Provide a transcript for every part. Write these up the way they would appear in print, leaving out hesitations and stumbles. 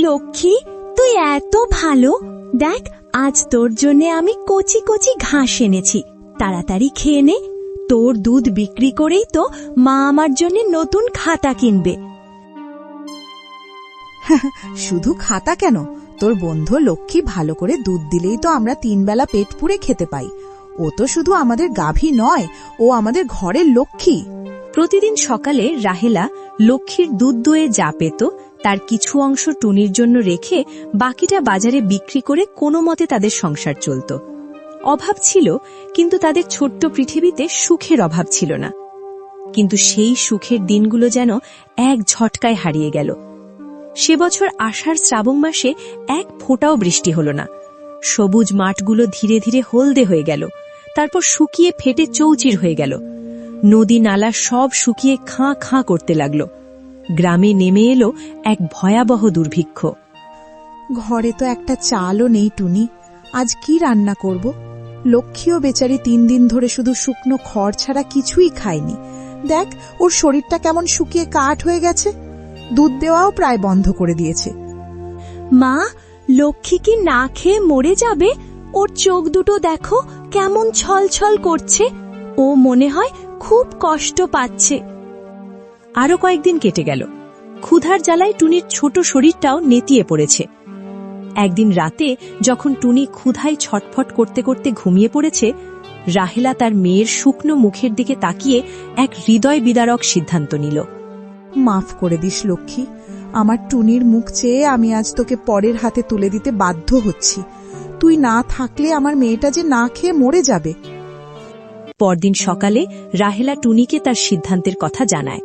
লক্ষ্মী, তুই এত ভালো। দেখ, আজ তোর জন্যে আমি কচি কচি ঘাস এনেছি, তাড়াতাড়ি খেয়ে নে। তোর দুধ বিক্রি করেই তো মা আমার জন্য নতুন খাতা কিনবে। শুধু খাতা কেন, তোর বন্ধু লক্ষ্মী ভালো করে দুধ দিলেই তো আমরা 3 বেলা পেট পুরে খেতে পাই। ও তো শুধু আমাদের গাভী নয়, ও আমাদের ঘরের লক্ষ্মী। প্রতিদিন সকালে রাহেলা লক্ষ্মীর দুধ দয়ে যা পেত তার কিছু অংশ টুনির জন্য রেখে বাকিটা বাজারে বিক্রি করে কোনো মতে তাদের সংসার চলত। অভাব ছিল, কিন্তু তাদের ছোট্ট পৃথিবীতে সুখের অভাব ছিল না। কিন্তু সেই সুখের দিনগুলো যেন এক ঝটকায় হারিয়ে গেল। সে বছর আষাঢ় শ্রাবণ মাসে এক ফোঁটাও বৃষ্টি হল না। সবুজ মাঠগুলো ধীরে ধীরে হলদে হয়ে গেল, তারপর শুকিয়ে ফেটে চৌচির হয়ে গেল। নদী নালা সব শুকিয়ে খাঁ খাঁ করতে লাগল। গ্রামে নেমে এলো এক ভয়াবহ দুর্ভিক্ষ। ঘরে তো একটা চালও নেই টুনি, আজ কি রান্না করব? লক্ষ্মীও বেচারি 3 দিন ধরে শুধু শুকনো খড় ছাড়া কিছুই খায়নি। দেখ, ওর শরীরটা কেমন শুকিয়ে কাঠ হয়ে গেছে। দুধ দেওয়াও প্রায় বন্ধ করে দিয়েছে। মা, লক্ষ্মী কি না খেয়ে মরে যাবে? ওর চোখ দুটো দেখো কেমন ছলছল করছে। ও মনে হয় খুব কষ্ট পাচ্ছে। আরো কয়েকদিন কেটে গেল। ক্ষুধার জ্বালায় টুনির ছোট শরীরটাও নেতিয়ে পড়েছে। একদিন রাতে যখন টুনি ক্ষুধায় ছটফট করতে করতে ঘুমিয়ে পড়েছে, রাহেলা তার মেয়ের শুকনো মুখের দিকে তাকিয়ে এক হৃদয় বিদারক সিদ্ধান্ত নিল। মাফ করে দিস লক্ষ্মী, আমার টুনির মুখ চেয়ে আমি আজ তোকে পরের হাতে তুলে দিতে বাধ্য হচ্ছি। তুই না থাকলে আমার মেয়েটা যে না খেয়ে মরে যাবে। পরদিন সকালে রাহেলা টুনিকে তার সিদ্ধান্তের কথা জানায়।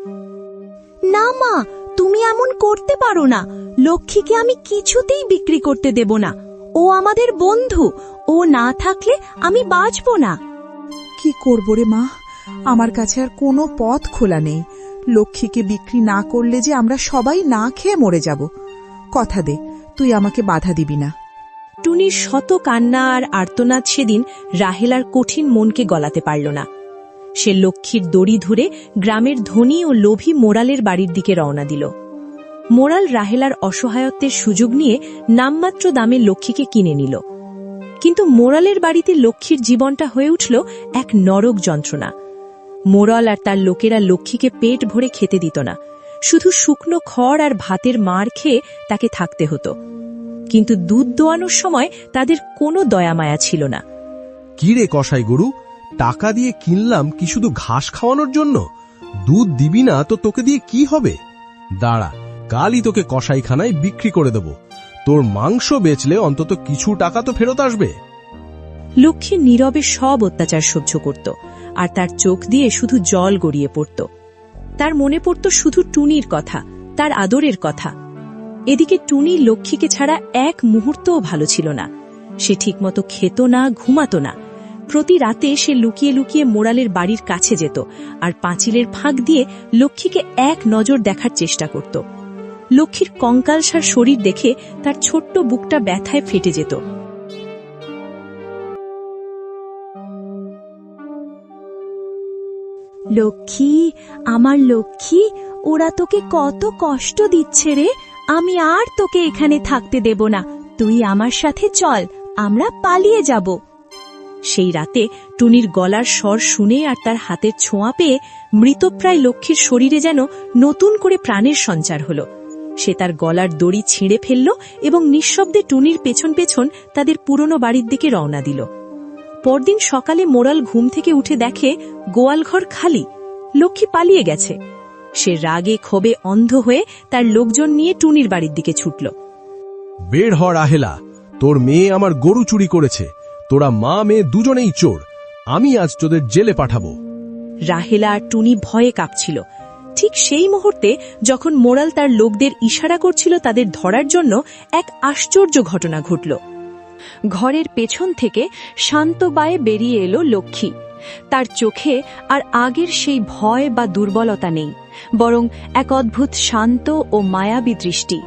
না মা, তুমি এমন করতে পারো না। লক্ষ্মীকে আমি কিছুতেই বিক্রি করতে দেব না। ও আমাদের বন্ধু, ও না থাকলে আমি বাঁচব না। কি করব রে মা, আমার কাছে আর কোনো পথ খোলা নেই। লক্ষ্মীকে বিক্রি না করলে যে আমরা সবাই না খেয়ে মরে যাব। কথা দে, তুই আমাকে বাধা দিবি না। টুনির শত কান্না আর আর্তনাদ সেদিন রাহেলার কঠিন মনকে গলাতে পারল না। সে লক্ষ্মীর দড়ি ধরে গ্রামের ধনী ও লোভী মোড়ালের বাড়ির দিকে রওনা দিল। মোড়াল রাহেলার অসহায়ত্বের সুযোগ নিয়ে নামমাত্র দামে লক্ষ্মীকে কিনে নিল। কিন্তু মোড়ালের বাড়িতে লক্ষ্মীর জীবনটা হয়ে উঠল এক নরক যন্ত্রণা। মোড়াল আর তার লোকেরা লক্ষ্মীকে পেট ভরে খেতে দিত না, শুধু শুকনো খড় আর ভাতের মার খেয়ে তাকে থাকতে হতো। কিন্তু দুধ দোয়ানোর সময় তাদের কোনো দয়া মায়া ছিল না। কি রে কসাই গরু, টাকা দিয়ে কিনলাম কি শুধু ঘাস খাওয়ানোর জন্য? দুধ দিবি না তো তোকে দিয়ে কি হবে? দাঁড়া, কালই তোকে কসাইখানায় বিক্রি করে দেব। তোর মাংস বেচলে অন্তত কিছু টাকা তো ফেরত আসবে। লক্ষ্মী নীরবে সব অত্যাচার সহ্য করত, আর তার চোখ দিয়ে শুধু জল গড়িয়ে পড়ত। তার মনে পড়ত শুধু টুনির কথা, তার আদরের কথা। এদিকে টুনি লক্ষ্মীকে ছাড়া এক মুহূর্তও ভালো ছিল না। সে ঠিকমতো খেত না, ঘুমাত না। প্রতি রাতে সে লুকিয়ে লুকিয়ে মোড়ালের বাড়ির কাছে যেত আর পাঁচিলের ফাঁক দিয়ে লক্ষ্মীকে এক নজর দেখার চেষ্টা করত। লক্ষ্মীর কঙ্কালসার শরীর দেখে তার ছোট্ট বুকটা ব্যথায় ফেটে যেত। লক্ষ্মী, আমার লক্ষ্মী, ওরা তোকে কত কষ্ট দিচ্ছে রে। আমি আর তোকে এখানে থাকতে দেব না। তুই আমার সাথে চল, আমরা পালিয়ে যাব। সেই রাতে টুনির গলার স্বর শুনে আর তার হাতের ছোঁয়া পেয়ে মৃতপ্রায় লক্ষ্মীর শরীরে যেন নতুন করে প্রাণের সঞ্চার হল। সে তার গলার দড়ি ছিঁড়ে ফেলল এবং নিঃশব্দে টুনির পেছন পেছন তাদের পুরনো বাড়ির দিকে রওনা দিল। পরদিন সকালে মোড়াল ঘুম থেকে উঠে দেখে গোয়ালঘর খালি, লক্ষ্মী পালিয়ে গেছে। সে রাগে ক্ষোভে অন্ধ হয়ে তার লোকজন নিয়ে টুনির বাড়ির দিকে ছুটল। বের হ রাহেলা, তোর মেয়ে আমার গরু চুরি করেছে। তোরা মা মেয়ে দুজনেই চোর। আমি আজ তোদের জেলে পাঠাবো। রাহেলা আর টুনি ভয়ে কাঁপছিল। ঠিক সেই মুহূর্তে যখন মোড়াল তার লোকদের ইশারা করছিল তাদের ধরার জন্য, এক আশ্চর্য ঘটনা ঘটল। ঘরের পেছন থেকে শান্ত বায়ে বেরিয়ে এলো লক্ষ্মী। তার চোখে আর আগের সেই ভয় বা দুর্বলতা নেই, বরং এক অদ্ভুত শান্ত ও মায়াবী দৃষ্টি।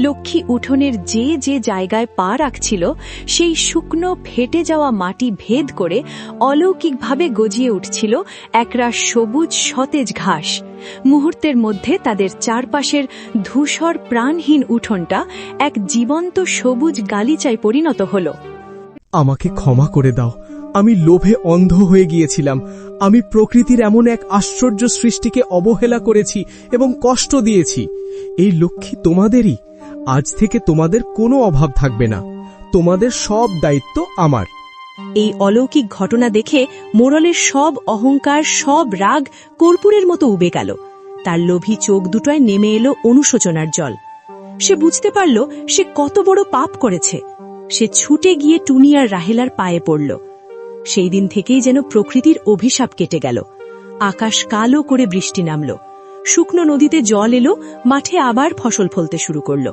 লক্ষ্মী উঠোনের যে যে জায়গায় পা রাখছিল সেই শুকনো ফেটে যাওয়া মাটি ভেদ করে অলৌকিকভাবে গজিয়ে উঠছিল একরাশ সবুজ সতেজ ঘাস। মুহূর্তের মধ্যে তাদের চারপাশের ধূসর প্রাণহীন উঠোনটা এক জীবন্ত সবুজ গালিচায় পরিণত হল। আমাকে ক্ষমা করে দাও, আমি লোভে অন্ধ হয়ে গিয়েছিলাম। আমি প্রকৃতির এমন এক আশ্চর্য সৃষ্টিকে অবহেলা করেছি এবং কষ্ট দিয়েছি। এই লক্ষ্মী তোমাদেরই। আজ থেকে তোমাদের কোনো অভাব থাকবে না। তোমাদের সব দায়িত্ব আমার। এই অলৌকিক ঘটনা দেখে মোড়লের সব অহংকার, সব রাগ কর্পূরের মতো উবে গেল। তার লোভী চোখ দুটোয় নেমে এলো অনুশোচনার জল। সে বুঝতে পারল সে কত বড় পাপ করেছে। সে ছুটে গিয়ে টুনি আর রাহেলার পায়ে পড়ল। সেই দিন থেকেই যেন প্রকৃতির অভিশাপ কেটে গেল। আকাশ কালো করে বৃষ্টি নামল, শুকনো নদীতে জল এলো, মাঠে আবার ফসল ফলতে শুরু করল।